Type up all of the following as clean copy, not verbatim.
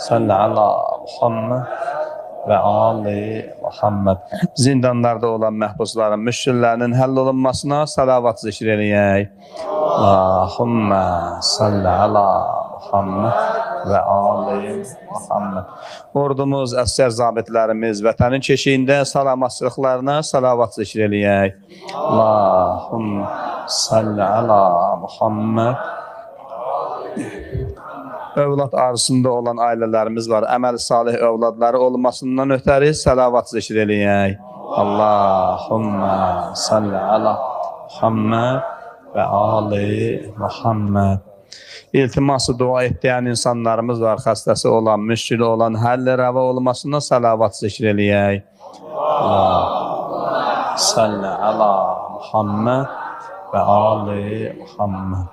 Salli ala Muhammed və Ali Muhammed. Zindanlarda olan məhbusların müşkillərinin həll olunmasına salavat zikr eləyək. Allahümmə salli ala Muhammed və Ali Muhammed. Ordumuz, əsgər zabitlərimiz vətənin keşiyində salamatçılıqlarına salavat zikr eləyək. Allahümmə salli ala Muhammed. Övlad arzusunda olan ailələrimiz var. Əməl salih övladları olmasından ötəri salavat zikr eləyək. Allahümmə salli ala Muhammed və Ali Muhammed. İltiması dua etdiyen insanlarımız var. Xəstəsi olan, müşkili olan, həlli rəva olmasına salavat zikr eləyək. Allahümmə salli ala Muhammed və Ali Muhammed.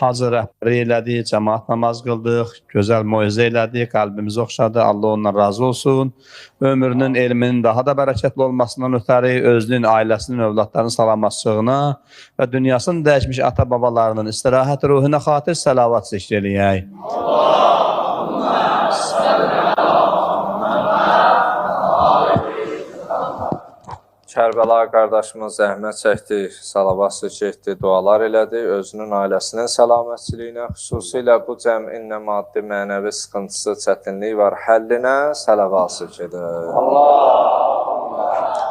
Hacı rəhbəri elədik, cəmaat namaz qıldıq, gözəl moizə elədik, qəlbimizi oxşadı, Allah ondan razı olsun. Ömrünün, elminin daha da bərəkətli olmasından ötəri, özünün, ailəsinin, övladlarının salamatçılığına və dünyasını dəyişmiş ata-babalarının istirahət ruhuna xatir salavat zikr eləyək. Kərbəla qardaşımız zəhmət çəkdi, salavat zikr etdi, dualar elədi, özünün ailəsinin səlamətçiliyinə, xüsusilə bu cəmin nə maddi, mənəvi sıxıntısı, çətinliyi var, həllinə salavat zikr edir.